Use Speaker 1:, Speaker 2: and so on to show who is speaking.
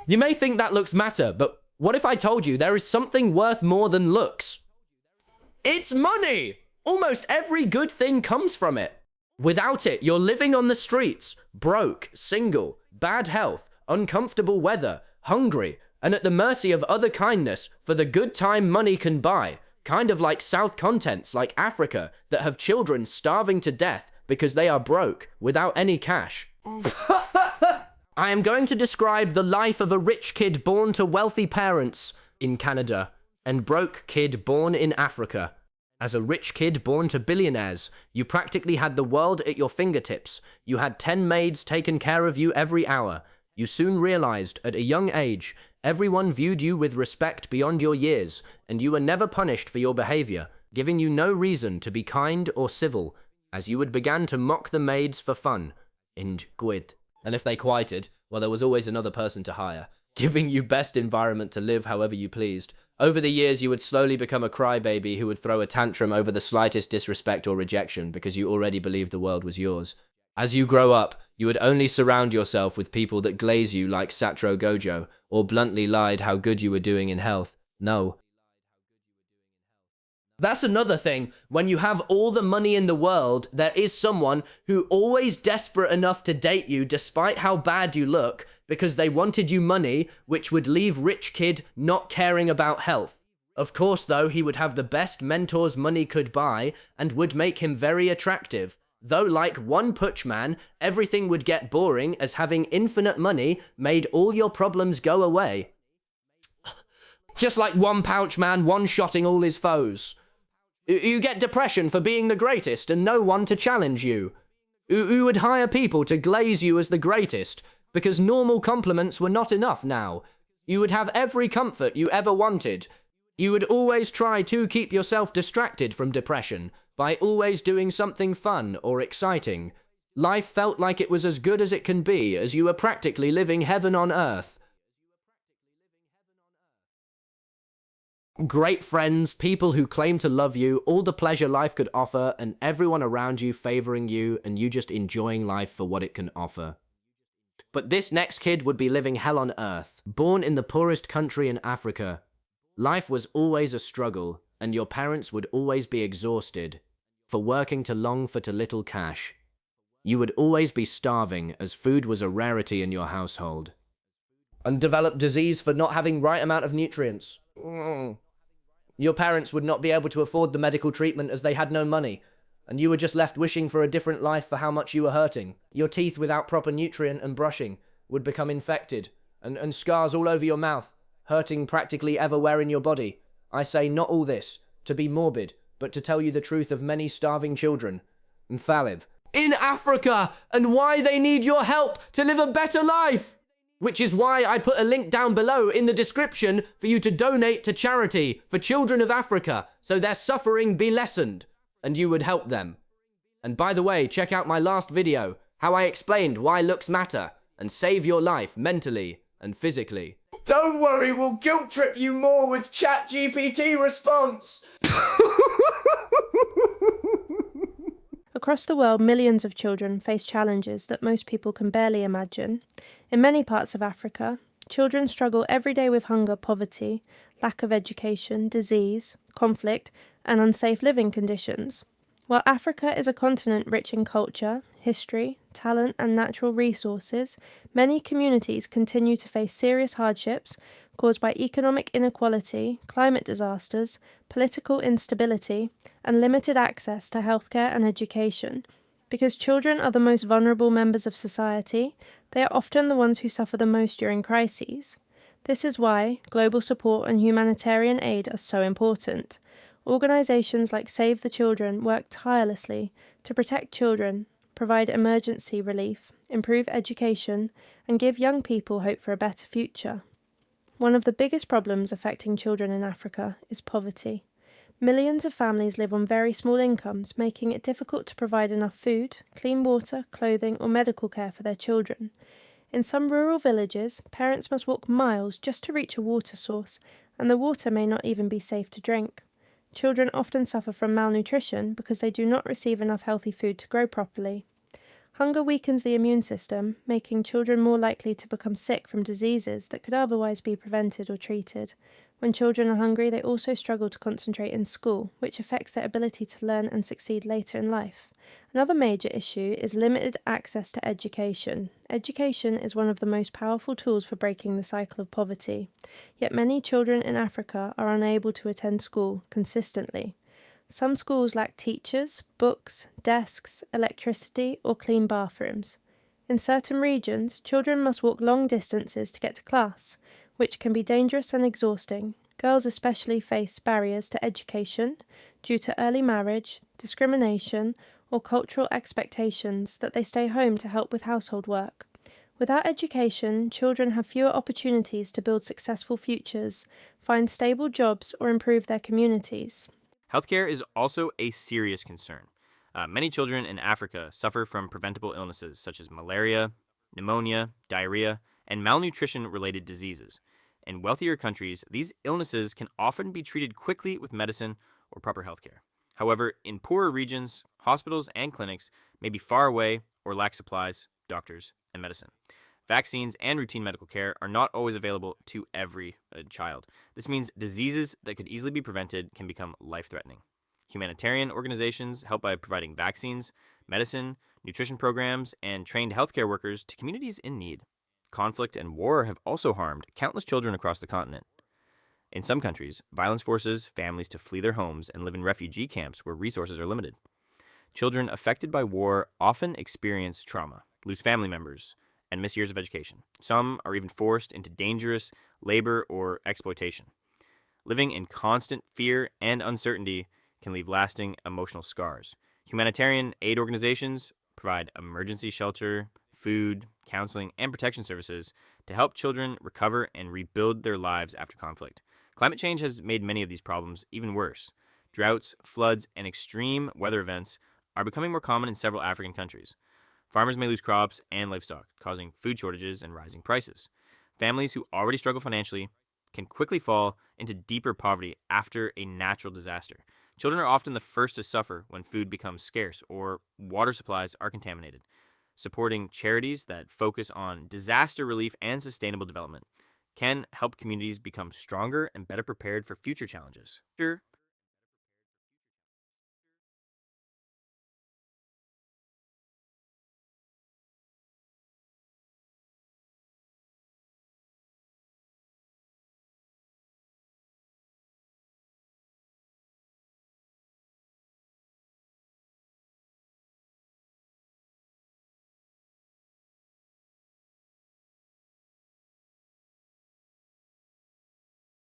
Speaker 1: You may think that looks matter, but what if I told you there is something worth more than looks? It's money! Almost every good thing comes from it. Without it, you're living on the streets, broke, single, bad health, uncomfortable weather, hungry, and at the mercy of other kindness for the good time money can buy, kind of like South contents like Africa that have children starving to death because they are broke without any cash. I am going to describe the life of a rich kid born to wealthy parents in Canada and broke kid born in Africa. As a rich kid born to billionaires, you practically had the world at your fingertips. You had 10 maids taking care of you every hour. You soon realized, at a young age, everyone viewed you with respect beyond your years, and you were never punished for your behavior, giving you no reason to be kind or civil, as you would begin to mock the maids for fun. Quit. And if they quieted, well, there was always another person to hire, giving you best environment to live however you pleased. Over the years, you would slowly become a crybaby who would throw a tantrum over the slightest disrespect or rejection because you already believed the world was yours. As you grow up, you would only surround yourself with people that glaze you like Satro Gojo, or bluntly lied how good you were doing in health. No. That's another thing. When you have all the money in the world, there is someone who always desperate enough to date you despite how bad you look because they wanted you money, which would leave rich kid not caring about health. Of course, though, he would have the best mentors money could buy and would make him very attractive. Though like One Punch Man, everything would get boring as having infinite money made all your problems go away. Just like One Punch Man one-shotting all his foes. You get depression for being the greatest and no one to challenge you. You would hire people to glaze you as the greatest because normal compliments were not enough now. You would have every comfort you ever wanted. You would always try to keep yourself distracted from depression by always doing something fun or exciting. Life felt like it was as good as it can be as you were practically living heaven on earth. Great friends, people who claim to love you, all the pleasure life could offer, and everyone around you favoring you, and you just enjoying life for what it can offer. But this next kid would be living hell on earth. Born in the poorest country in Africa, life was always a struggle, and your parents would always be exhausted for working too long for too little cash. You would always be starving, as food was a rarity in your household. And develop disease for not having right amount of nutrients. Your parents would not be able to afford the medical treatment as they had no money, and you were just left wishing for a different life for how much you were hurting. Your teeth without proper nutrient and brushing would become infected, and scars all over your mouth, hurting practically everywhere in your body. I say not all this to be morbid, but to tell you the truth of many starving children. And Faliv, in Africa, and why they need your help to live a better life! Which is why I put a link down below in the description for you to donate to charity for children of Africa so their suffering be lessened and you would help them. And by the way, check out my last video, how I explained why looks matter and save your life mentally and physically.
Speaker 2: Don't worry, we'll guilt trip you more with ChatGPT response.
Speaker 3: Across the world, millions of children face challenges that most people can barely imagine. In many parts of Africa, children struggle every day with hunger, poverty, lack of education, disease, conflict, and unsafe living conditions. While Africa is a continent rich in culture, history, talent, and natural resources, many communities continue to face serious hardships caused by economic inequality, climate disasters, political instability, and limited access to healthcare and education. Because children are the most vulnerable members of society, they are often the ones who suffer the most during crises. This is why global support and humanitarian aid are so important. Organisations like Save the Children work tirelessly to protect children, provide emergency relief, improve education, and give young people hope for a better future. One of the biggest problems affecting children in Africa is poverty. Millions of families live on very small incomes, making it difficult to provide enough food, clean water, clothing, or medical care for their children. In some rural villages, parents must walk miles just to reach a water source, and the water may not even be safe to drink. Children often suffer from malnutrition because they do not receive enough healthy food to grow properly. Hunger weakens the immune system, making children more likely to become sick from diseases that could otherwise be prevented or treated. When children are hungry, they also struggle to concentrate in school, which affects their ability to learn and succeed later in life. Another major issue is limited access to education. Education is one of the most powerful tools for breaking the cycle of poverty. Yet many children in Africa are unable to attend school consistently. Some schools lack teachers, books, desks, electricity, or clean bathrooms. In certain regions, children must walk long distances to get to class, which can be dangerous and exhausting. Girls especially face barriers to education due to early marriage, discrimination, or cultural expectations that they stay home to help with household work. Without education, children have fewer opportunities to build successful futures, find stable jobs, or improve their communities.
Speaker 4: Healthcare is also a serious concern. Many children in Africa suffer from preventable illnesses such as malaria, pneumonia, diarrhea, and malnutrition-related diseases. In wealthier countries, these illnesses can often be treated quickly with medicine or proper healthcare. However, in poorer regions, hospitals and clinics may be far away or lack supplies, doctors, and medicine. Vaccines and routine medical care are not always available to every child. This means diseases that could easily be prevented can become life-threatening. Humanitarian organizations help by providing vaccines, medicine, nutrition programs, and trained healthcare workers to communities in need. Conflict and war have also harmed countless children across the continent. In some countries, violence forces families to flee their homes and live in refugee camps where resources are limited. Children affected by war often experience trauma, lose family members, and miss years of education. Some are even forced into dangerous labor or exploitation. Living in constant fear and uncertainty can leave lasting emotional scars. Humanitarian aid organizations provide emergency shelter, food, counseling, and protection services to help children recover and rebuild their lives after conflict. Climate change has made many of these problems even worse. Droughts, floods, and extreme weather events are becoming more common in several African countries. Farmers may lose crops and livestock, causing food shortages and rising prices. Families who already struggle financially can quickly fall into deeper poverty after a natural disaster. Children are often the first to suffer when food becomes scarce or water supplies are contaminated. Supporting charities that focus on disaster relief and sustainable development can help communities become stronger and better prepared for future challenges.